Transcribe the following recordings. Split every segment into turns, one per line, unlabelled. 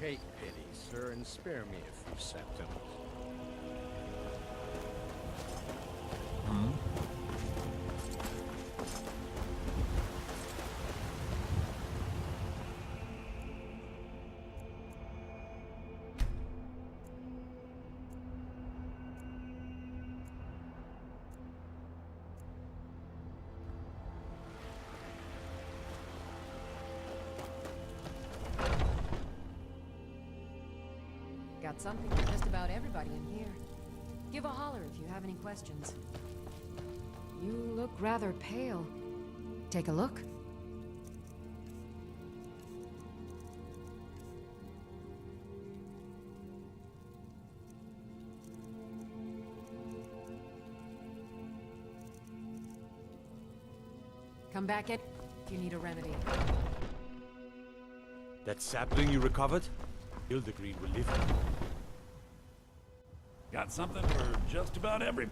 Take pity, sir, and spare me a few septims.
Got something for just about everybody in here. Give a holler if you have any questions. You look rather pale. Take a look. Come back if you need a remedy.
That sapling you recovered? Uthgerd will live.
Got something for just about every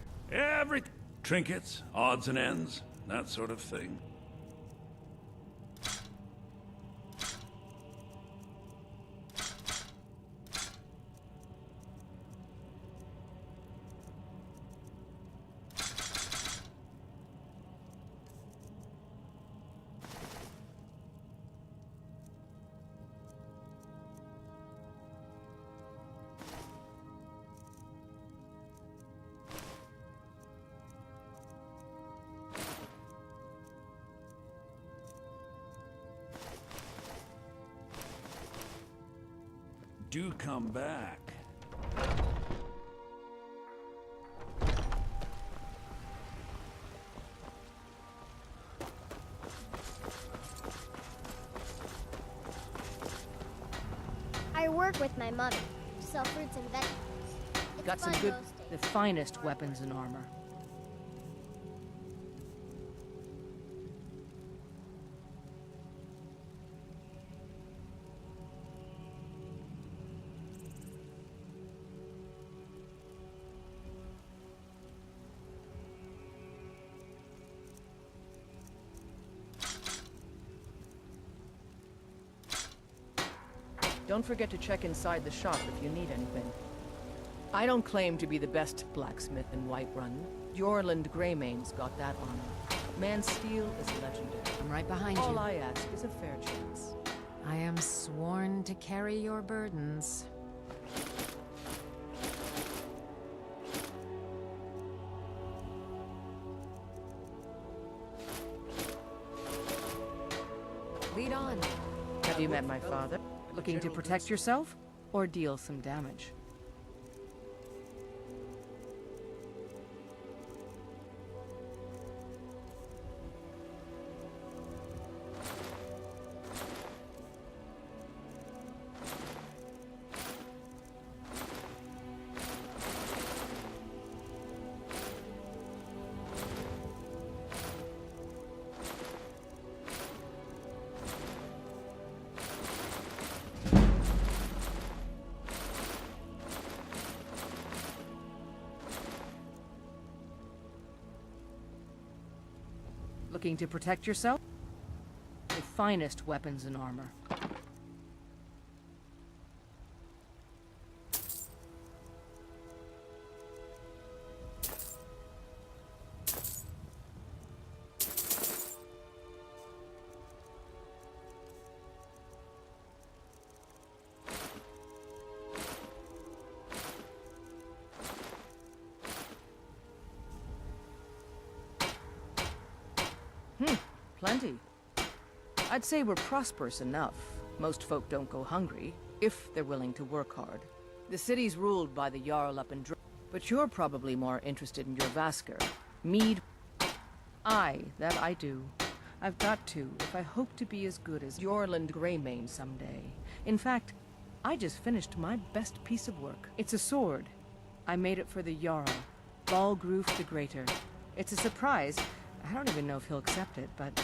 trinkets, odds and ends, that sort of thing. Do come back.
I work with my mother. Sell fruits and vegetables. It's
Got some
fun
good,
most days.
the finest weapons and armor. Don't forget to check inside the shop if you need anything. I don't claim to be the best blacksmith in Whiterun. Jorland Greymane's got that honor. Man's steel is legendary.
I'm right behind
All
you.
I ask is a fair chance.
I am sworn to carry your burdens. Lead on.
Have you met my father? Looking to protect yourself? Or deal some damage? Looking to protect yourself? The finest weapons and armor. Plenty. I'd say we're prosperous enough. Most folk don't go hungry, if they're willing to work hard. The city's ruled by the Jarl up in but you're probably more interested in your Vasker. Mead. Aye, that I do. I've got to, if I hope to be as good as Jorland Greymane someday. In fact, I just finished my best piece of work. It's a sword. I made it for the Jarl, Balgruf the Greater. It's a surprise. I don't even know if he'll accept it, but...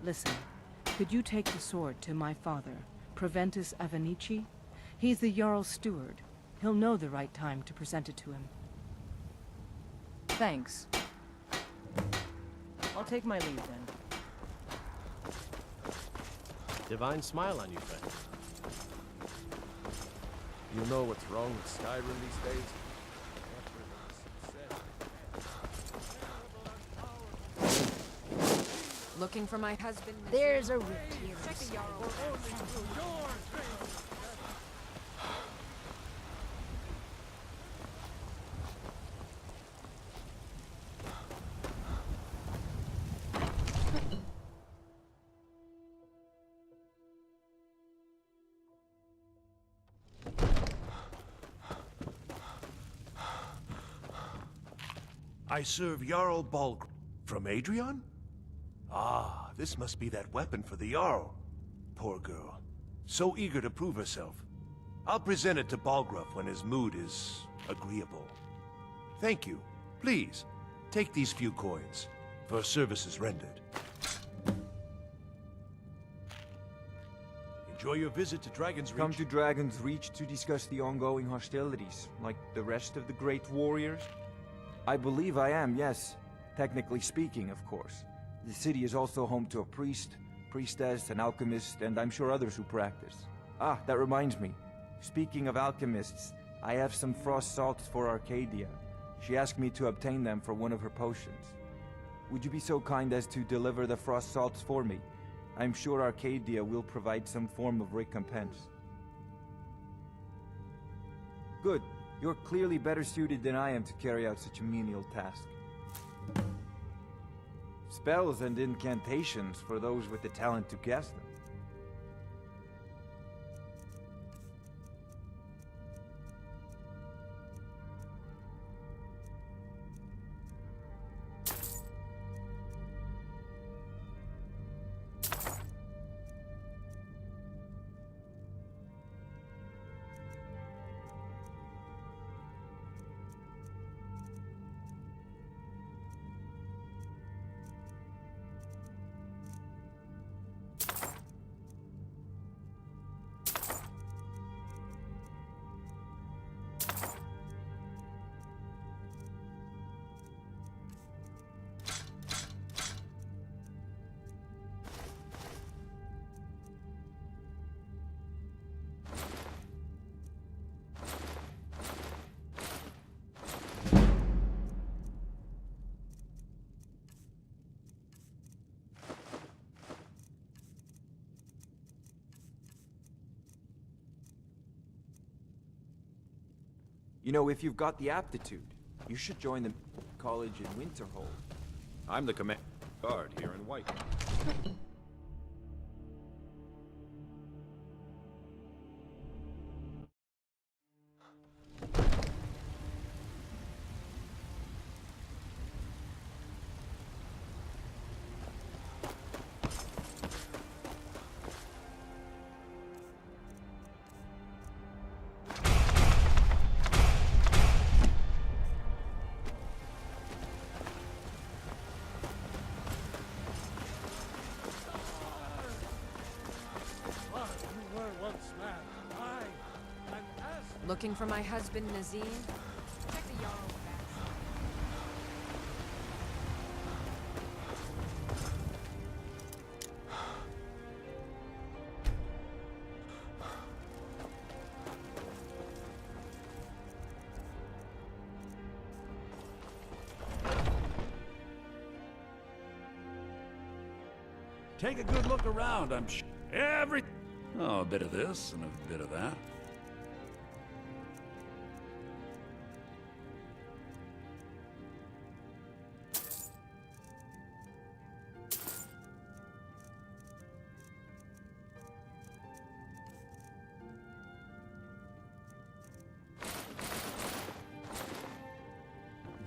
Listen, could you take the sword to my father, Proventus Avenici? He's the Jarl's steward. He'll know the right time to present it to him. Thanks. I'll take my leave then.
Divine smile on you, friend. You know what's wrong with Skyrim these days?
Looking for my husband?
There's a rift here.
Check the Jarl.
I serve Jarl Balgr. From Adrian? Ah, this must be that weapon for the Jarl. Poor girl. So eager to prove herself. I'll present it to Balgruuf when his mood is agreeable. Thank you. Please, take these few coins for services rendered. Enjoy your visit to Dragon's Reach.
Come to Dragon's Reach to discuss the ongoing hostilities, like the rest of the great warriors? I believe I am, yes. Technically speaking, of course. The city is also home to a priest, priestess, an alchemist, and I'm sure others who practice. Ah, that reminds me. Speaking of alchemists, I have some frost salts for Arcadia. She asked me to obtain them for one of her potions. Would you be so kind as to deliver the frost salts for me? I'm sure Arcadia will provide some form of recompense. Good. You're clearly better suited than I am to carry out such a menial task. Spells and incantations for those with the talent to cast them. You know, if you've got the aptitude, you should join the college in Winterhold.
I'm the command guard here in White.
Looking for my husband, Nazim? Check the Jarl back.
Take a good look around, I'm sure. Oh, a bit of this and a bit of that.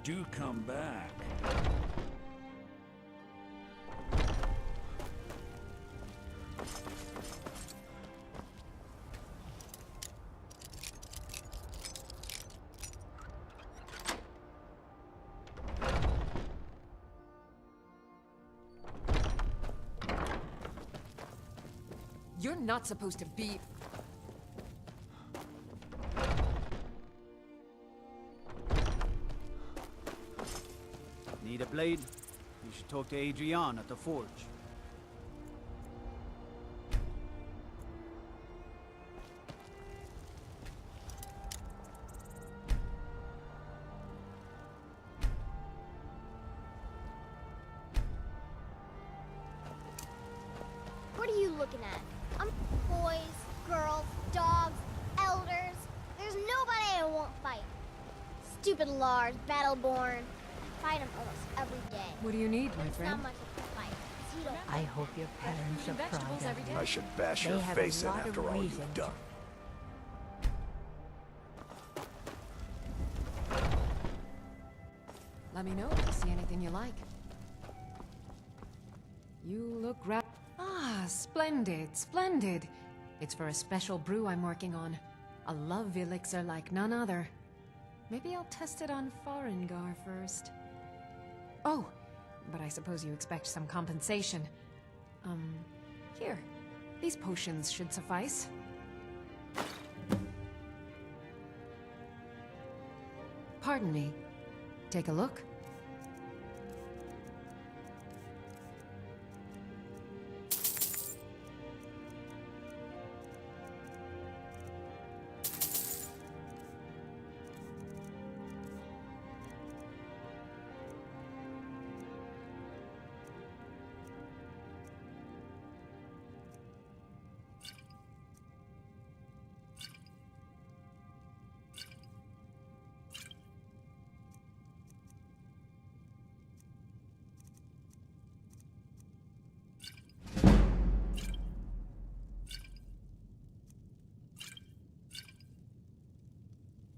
Do come back.
You're not supposed to be...
Need a blade? You should talk to Adrian at the forge.
What are you looking at? I'm boys, girls, dogs, elders. There's nobody I won't fight. Stupid Lars, Battleborn. I fight him almost every day.
What do you need, my
It's not
friend?
much of a fight. 'Cause he don't
I hope your parents are
Vegetables
proud
every
of
day.
you.
I should bash
They
your
have a
face in
lot of
after all
reason
you've
to.
done.
Let me know if you see anything you like. You look Ah, splendid, splendid. It's for a special brew I'm working on. A love elixir like none other. Maybe I'll test it on Farengar first. Oh, but I suppose you expect some compensation. Here. These potions should suffice. Pardon me. Take a look.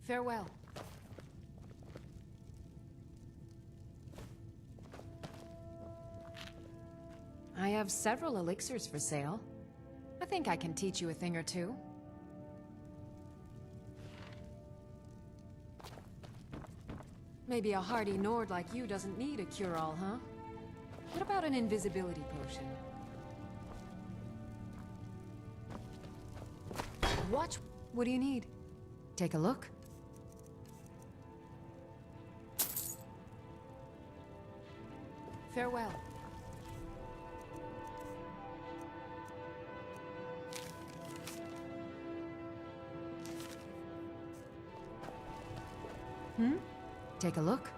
Farewell. I have several elixirs for sale. I think I can teach you a thing or two. Maybe a hardy Nord like you doesn't need a cure-all, huh? What about an invisibility potion? Watch. What do you need? Take a look. Farewell. Take a look.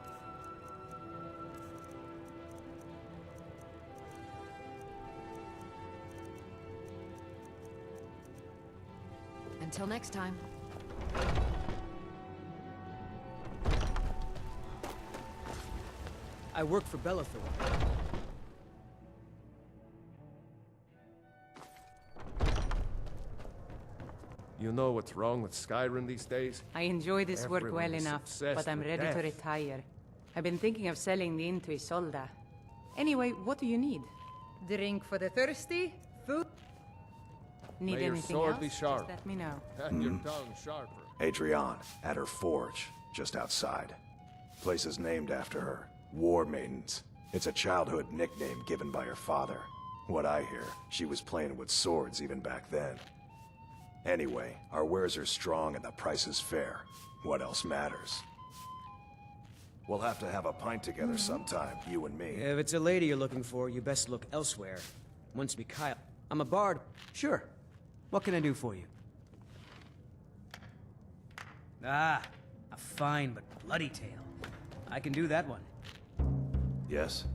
Until next time.
I work for Bellathor.
You know what's wrong with Skyrim these days?
I enjoy this work well
Everyone is
enough,
obsessed
but I'm
with
ready to
death.
retire. I've been thinking of selling the inn to Isolda. Anyway, what do you need? Drink for the thirsty? Food? Need
May your
anything
sword
else?
be sharp.
Just let me know.
And your tongue sharper.
Adrian, at her forge, just outside. Place is named after her. War Maidens. It's a childhood nickname given by her father. What I hear, she was playing with swords even back then. Anyway, our wares are strong and the price is fair. What else matters? We'll have to have a pint together sometime, you and me.
If it's a lady you're looking for, you best look elsewhere. Once me Kyle. I'm a bard. Sure. What can I do for you? Ah, a fine but bloody tale. I can do that one.
Yes?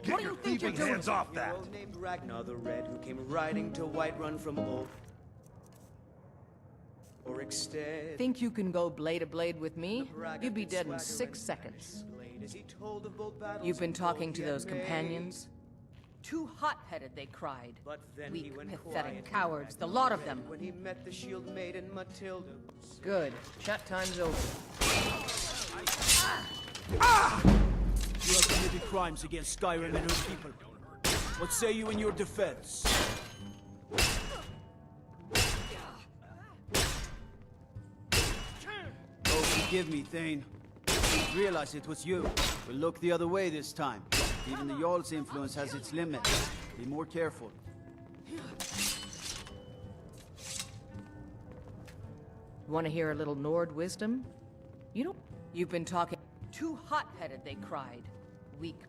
What do you think you're doing?
Hands off that!
Hero named Ragnar the Red, who came riding to Whiterun from old Oricstead.
Think you can go blade to blade with me? You'd be dead in 6 seconds. You've been talking to those companions? Too hot-headed, they cried.
But then he
Weak,
went
pathetic
quiet.
cowards, the lot of them.
When he met the shield maiden Matilda.
Good. Chat time's over.
You have committed crimes against Skyrim and her people. What say you in your defense? Oh, forgive me, Thane. I realize it was you. We'll look the other way this time. Even the Jarl's influence has its limits. Be more careful.
Want to hear a little Nord wisdom? You don't... You've been talking... Too hot-headed, they cried. Weak,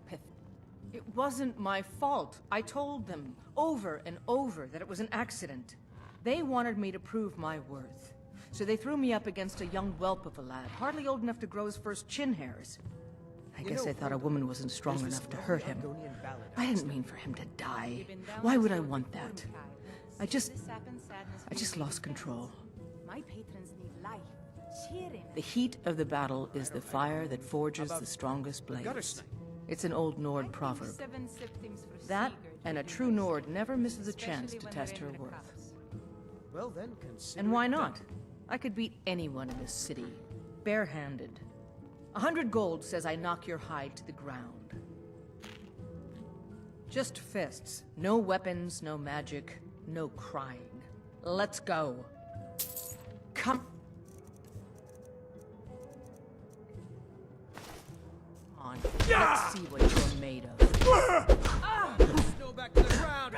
It wasn't my fault. I told them over and over that it was an accident. They wanted me to prove my worth. So they threw me up against a young whelp of a lad, hardly old enough to grow his first chin hairs. I guess I thought a woman wasn't strong enough to hurt him. I didn't mean for him to die. Why would I want that? I just lost control.
My patrons need life, cheering.
The heat of the battle is the fire that forges the strongest blades. It's an old Nord proverb. That, and a true Nord never misses a chance to test her worth.
Well then, consider
And why
it
not?
done.
I could beat anyone in this city, barehanded. 100 gold says I knock your hide to the ground. Just fists. No weapons, no magic, no crying. Let's go. Come on. Let's see what you're made of.
Snow back to the ground.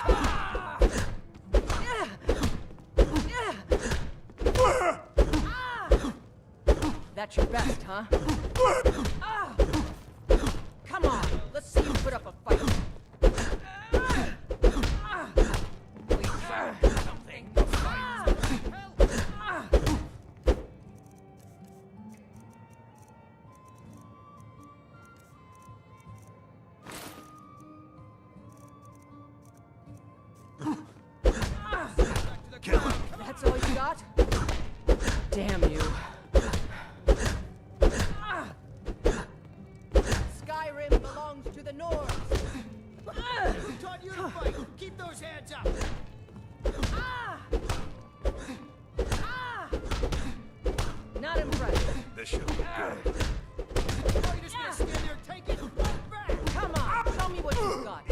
That's your best, huh? Come on, let's see you put up a fight. We found something to fight. That's all you got? Damn you. Skyrim belongs to the Nords.
Who taught you to fight? Keep those hands up!
Not impressed.
This should be good.
Are you just gonna stand there and take it? Fight back!
Come on, show me what you've got.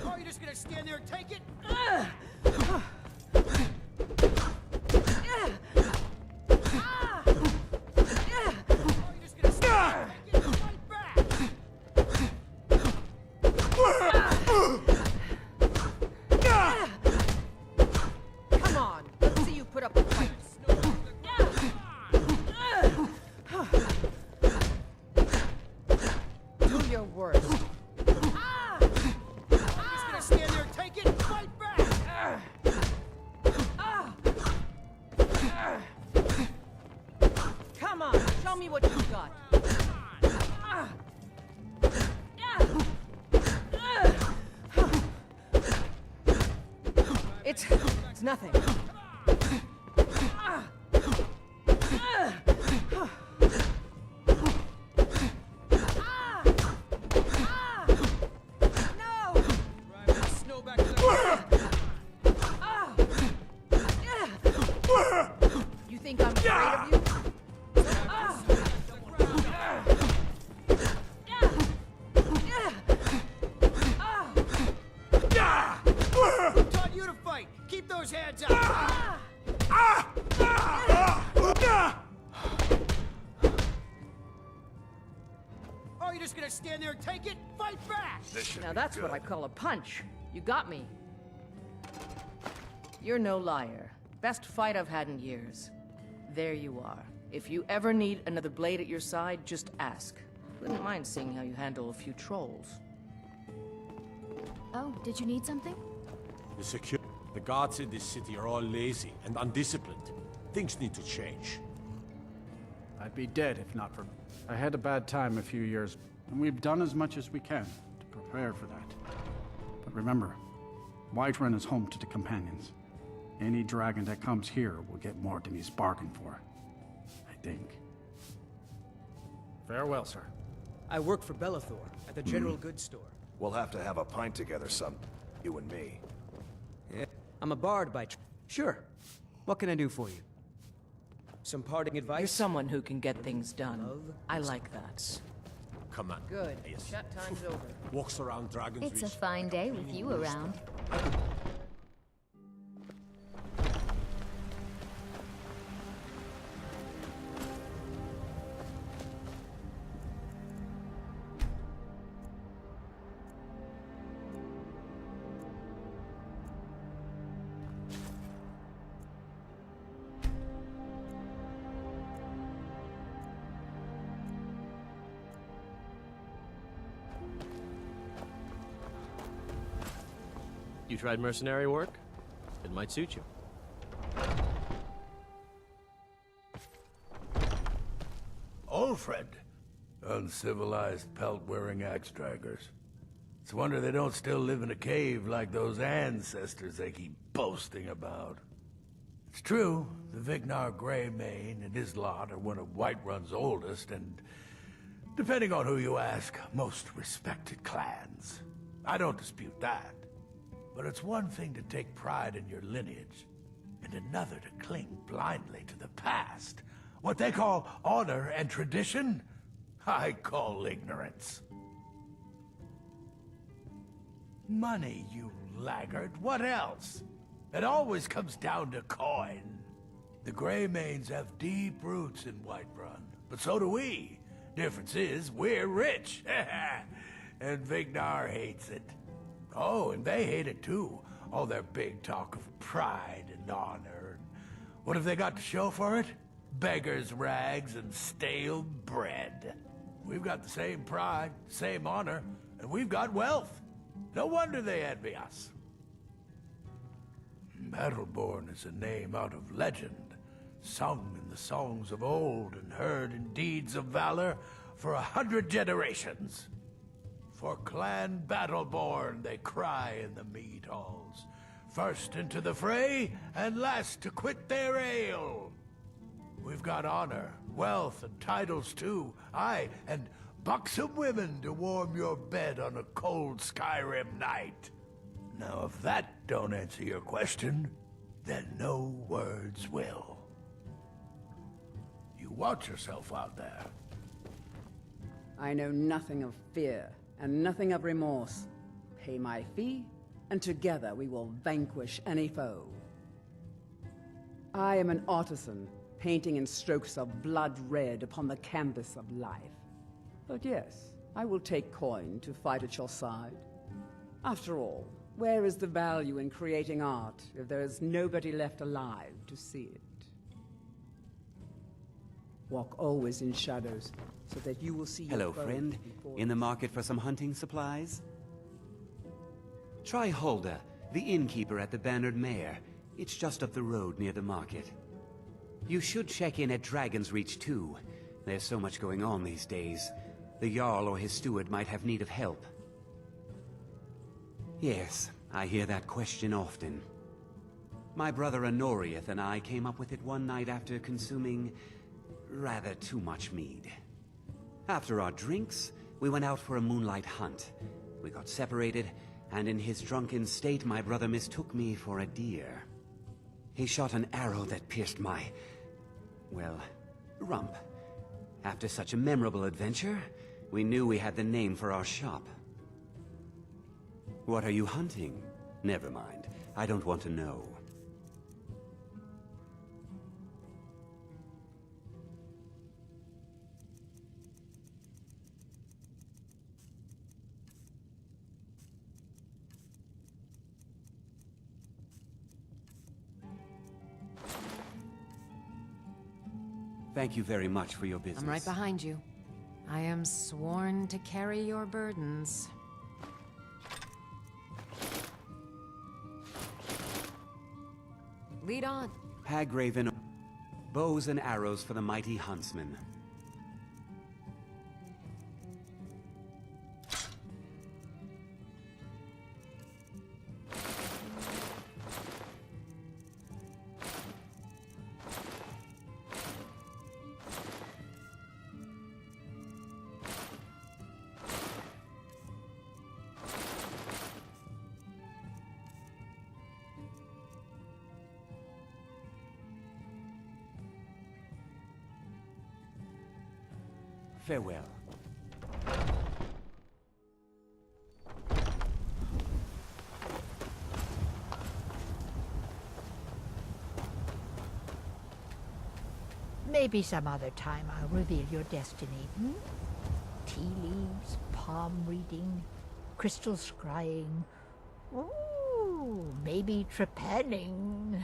Are you just gonna stand there and take it? Are you just gonna stand there and take it? Fight back!
Come on, let's see you put up a fight. Do your worst.
Are you just gonna stand there and take it? Fight back!
Come on, show me what you've got. It's nothing. No!
Snow back to the ground.
You think I'm afraid of you?
Who taught you to fight? Keep those hands up! Are you just gonna stand there and take it? Fight back!
This should
Now
be
that's
good.
what I call a punch. You got me. You're no liar. Best fight I've had in years. There you are. If you ever need another blade at your side, just ask. Wouldn't mind seeing how you handle a few trolls.
Oh, did you need something?
The guards in this city are all lazy and undisciplined. Things need to change.
I'd be dead if not for... I had a bad time a few years, and we've done as much as we can to prepare for that. But remember, Whiterun is home to the Companions. Any dragon that comes here will get more than he's bargained for. I think.
Farewell, sir. I work for Bellathor at the General Goods Store.
We'll have to have a pint together some, you and me.
Yeah. I'm a bard by Sure. What can I do for you? Some parting advice?
You're someone who can get things done. I like that.
Come on.
Good.
Yes.
Chat time's over.
Walks around Dragon's
It's a
Reach.
fine day with you around.
You tried mercenary work? It might suit you.
Ulfred. Uncivilized pelt-wearing axe-draggers. It's a wonder they don't still live in a cave like those ancestors they keep boasting about. It's true, the Vignar Greymane and his lot are one of Whiterun's oldest and, depending on who you ask, most respected clans. I don't dispute that. But it's one thing to take pride in your lineage, and another to cling blindly to the past. What they call honor and tradition, I call ignorance. Money, you laggard. What else? It always comes down to coin. The Greymanes have deep roots in Whiterun, but so do we. Difference is, we're rich. And Vignar hates it. Oh, and they hate it too. All their big talk of pride and honor. What have they got to show for it? Beggars' rags and stale bread. We've got the same pride, same honor, and we've got wealth. No wonder they envy us. Battleborn is a name out of legend, sung in the songs of old and heard in deeds of valor for 100 generations. For Clan Battleborn they cry in the mead halls, first into the fray and last to quit their ale. We've got honor, wealth, and titles too, aye, and buxom women to warm your bed on a cold Skyrim night. Now, if that don't answer your question, then no words will. You watch yourself out there.
I know nothing of fear, and nothing of remorse. Pay my fee, and together we will vanquish any foe. I am an artisan, painting in strokes of blood red upon the canvas of life. But yes, I will take coin to fight at your side. After all, where is the value in creating art if there is nobody left alive to see it? Walk always in shadows, so that you will see your
Hello,
foes
friend.
before
In the market for some hunting supplies? Try Hulda, the innkeeper at the Bannered Mare. It's just up the road near the market. You should check in at Dragon's Reach, too. There's so much going on these days. The Jarl or his steward might have need of help. Yes, I hear that question often. My brother Honorius and I came up with it one night after consuming rather too much mead. After our drinks, we went out for a moonlight hunt. We got separated, and in his drunken state, my brother mistook me for a deer. He shot an arrow that pierced my, well, rump. After such a memorable adventure, we knew we had the name for our shop. What are you hunting? Never mind. I don't want to know. Thank you very much for your business.
I'm right behind you. I am sworn to carry your burdens. Lead on.
Hagraven, bows and arrows for the mighty huntsman. Farewell.
Maybe some other time I'll reveal your destiny. Hmm? Tea leaves, palm reading, crystal scrying. Ooh, maybe trepanning.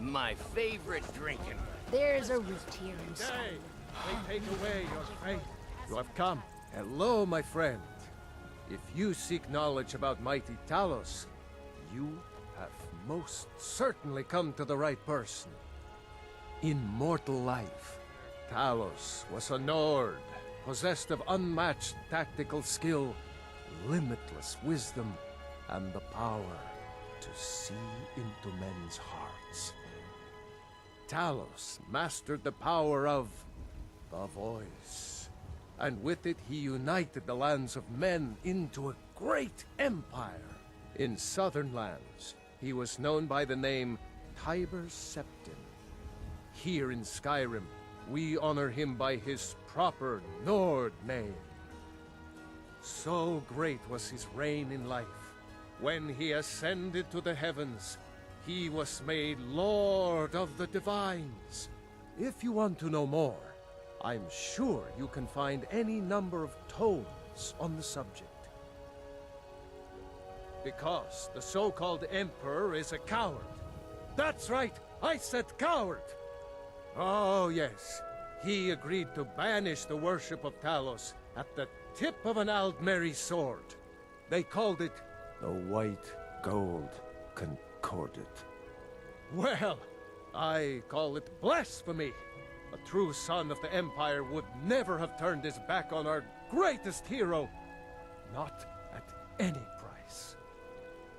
My favorite drinking.
There's a rift here in
Nay,
Skyrim.
they take away your faith. You have come. Hello, my friend. If you seek knowledge about mighty Talos, you have most certainly come to the right person. In mortal life, Talos was a Nord, possessed of unmatched tactical skill, limitless wisdom, and the power to see into men's hearts. Talos mastered the power of the voice, and with it he united the lands of men into a great empire. In southern lands, he was known by the name Tiber Septim. Here in Skyrim, we honor him by his proper Nord name. So great was his reign in life. When he ascended to the heavens, he was made Lord of the Divines. If you want to know more, I'm sure you can find any number of tomes on the subject. Because the so-called Emperor is a coward. That's right, I said coward! Oh yes, he agreed to banish the worship of Talos at the tip of an Aldmeri sword. They called it the White Gold Concordat. Well, I call it blasphemy. A true son of the Empire would never have turned his back on our greatest hero. Not at any price.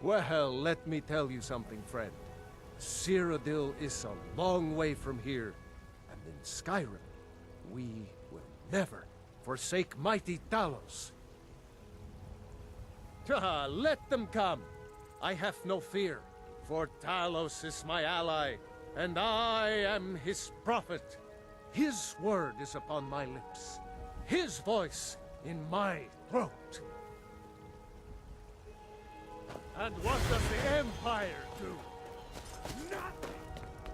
Well, let me tell you something, friend. Cyrodiil is a long way from here, and in Skyrim, we will never forsake mighty Talos. Let them come. I have no fear, for Talos is my ally, and I am his prophet. His word is upon my lips, his voice in my throat. And what does the Empire do? Nothing!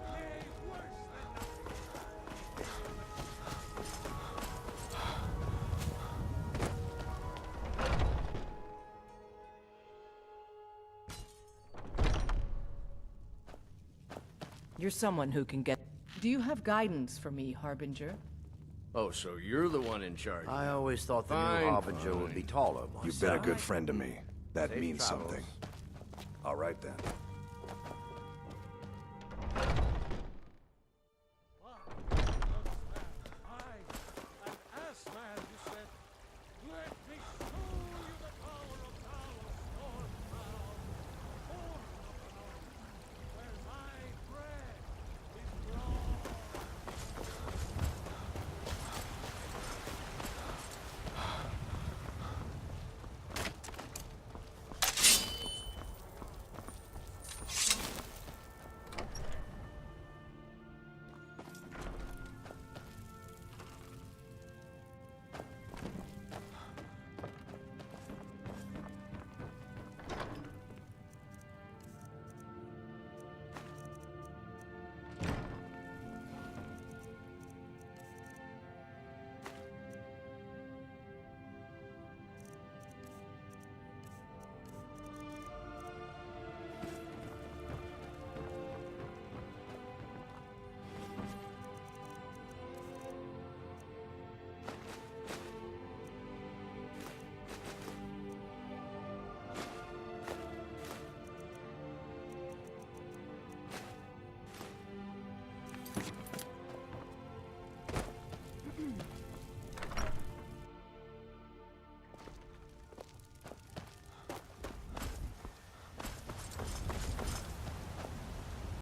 Nay, worse than
You're someone who can get... Do you have guidance for me, Harbinger?
Oh, so you're the one in charge.
I always thought the
Fine,
new Harbinger would be taller.
You've been a good friend to me. That means something. All right then.